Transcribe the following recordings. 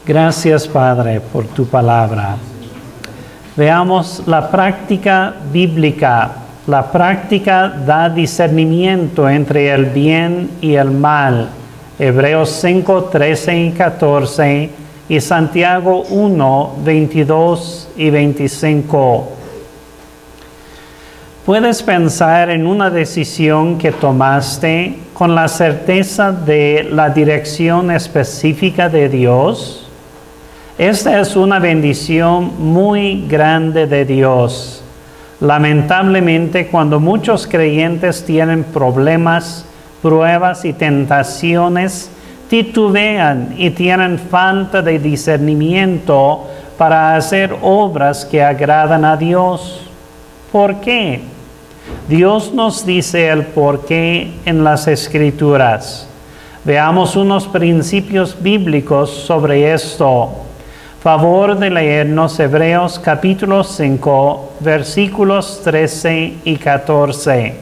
Gracias, Padre, por tu palabra. Veamos la práctica bíblica. La práctica da discernimiento entre el bien y el mal. Hebreos 5, 13 y 14 y Santiago 1, 22 y 25. ¿Puedes pensar en una decisión que tomaste con la certeza de la dirección específica de Dios? Esta es una bendición muy grande de Dios. Lamentablemente, cuando muchos creyentes tienen problemas, pruebas y tentaciones, titubean y tienen falta de discernimiento para hacer obras que agradan a Dios. ¿Por qué? Dios nos dice el por qué en las Escrituras. Veamos unos principios bíblicos sobre esto. Favor de leernos Hebreos capítulo 5, versículos 13 y 14.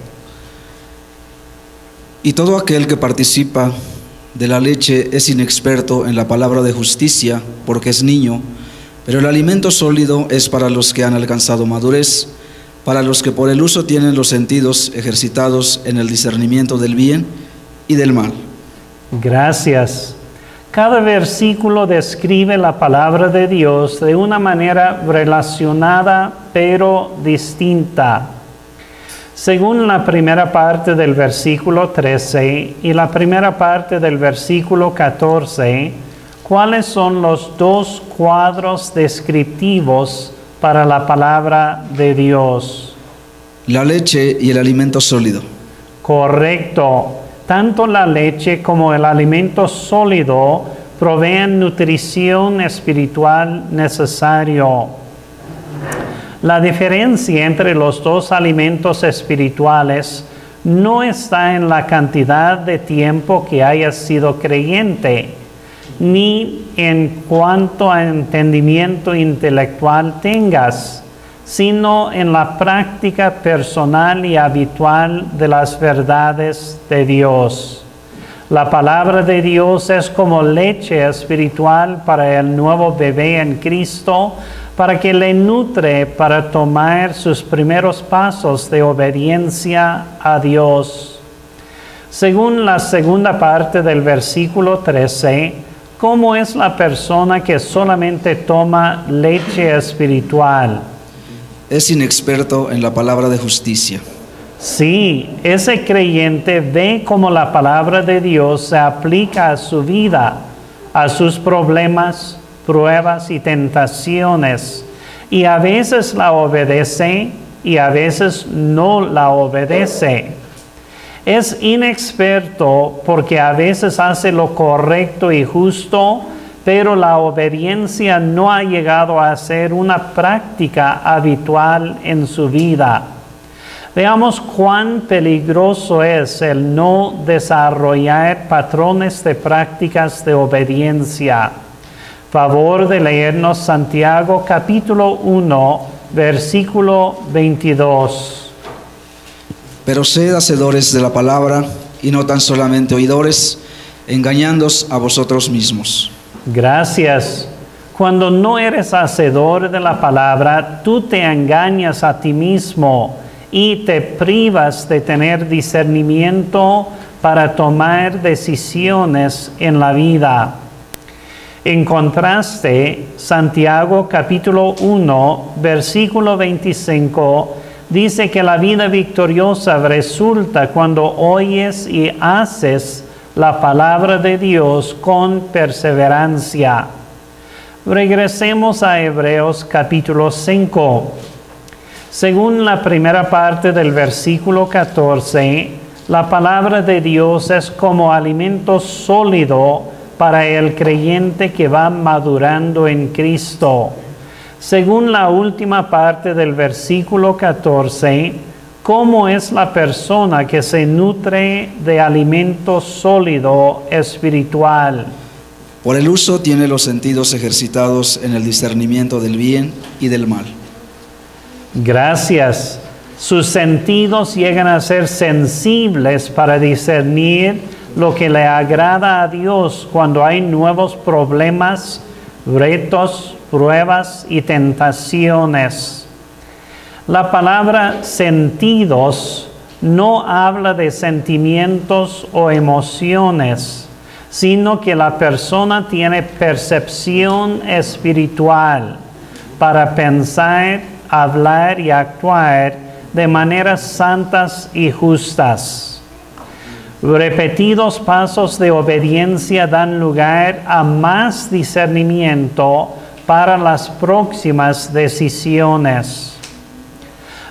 Y todo aquel que participa de la leche es inexperto en la palabra de justicia, porque es niño, pero el alimento sólido es para los que han alcanzado madurez, para los que por el uso tienen los sentidos ejercitados en el discernimiento del bien y del mal. Gracias. Cada versículo describe la palabra de Dios de una manera relacionada pero distinta. Según la primera parte del versículo 13 y la primera parte del versículo 14, ¿cuáles son los dos cuadros descriptivos para la palabra de Dios? La leche y el alimento sólido. Correcto. Tanto la leche como el alimento sólido proveen nutrición espiritual necesario. La diferencia entre los dos alimentos espirituales no está en la cantidad de tiempo que hayas sido creyente, ni en cuánto entendimiento intelectual tengas, sino en la práctica personal y habitual de las verdades de Dios. La palabra de Dios es como leche espiritual para el nuevo bebé en Cristo, para que le nutre para tomar sus primeros pasos de obediencia a Dios. Según la segunda parte del versículo 13, ¿cómo es la persona que solamente toma leche espiritual? Es inexperto en la palabra de justicia. Sí, ese creyente ve cómo la palabra de Dios se aplica a su vida, a sus problemas, pruebas y tentaciones, y a veces la obedece y a veces no la obedece. Es inexperto porque a veces hace lo correcto y justo, pero la obediencia no ha llegado a ser una práctica habitual en su vida. Veamos cuán peligroso es el no desarrollar patrones de prácticas de obediencia. Favor de leernos Santiago capítulo 1, versículo 22. Pero sed hacedores de la palabra y no tan solamente oidores, engañándoos a vosotros mismos. Gracias. Cuando no eres hacedor de la palabra, tú te engañas a ti mismo y te privas de tener discernimiento para tomar decisiones en la vida. En contraste, Santiago capítulo 1, versículo 25, dice que la vida victoriosa resulta cuando oyes y haces la palabra de Dios con perseverancia. Regresemos a Hebreos capítulo 5. Según la primera parte del versículo 14, la palabra de Dios es como alimento sólido para el creyente que va madurando en Cristo. Según la última parte del versículo 14, ¿cómo es la persona que se nutre de alimento sólido espiritual? Por el uso tiene los sentidos ejercitados en el discernimiento del bien y del mal. Gracias. Sus sentidos llegan a ser sensibles para discernir lo que le agrada a Dios cuando hay nuevos problemas, retos, pruebas y tentaciones. La palabra sentidos no habla de sentimientos o emociones, sino que la persona tiene percepción espiritual para pensar, hablar y actuar de maneras santas y justas. Repetidos pasos de obediencia dan lugar a más discernimiento para las próximas decisiones.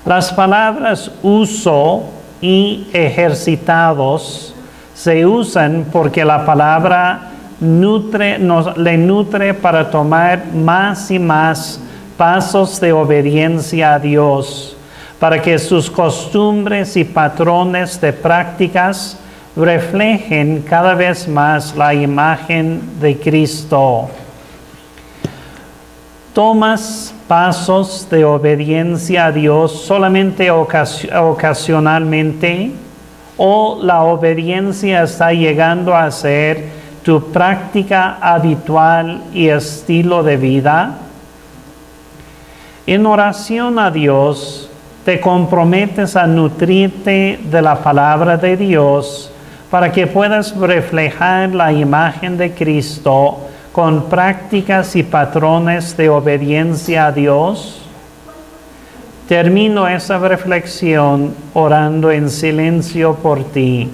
Las palabras uso y ejercitados se usan porque la palabra le nutre para tomar más y más pasos de obediencia a Dios, para que sus costumbres y patrones de prácticas reflejen cada vez más la imagen de Cristo. ¿Tomas pasos de obediencia a Dios solamente ocasionalmente, o la obediencia está llegando a ser tu práctica habitual y estilo de vida? En oración a Dios, te comprometes a nutrirte de la palabra de Dios para que puedas reflejar la imagen de Cristo con prácticas y patrones de obediencia a Dios. Termino esa reflexión orando en silencio por ti.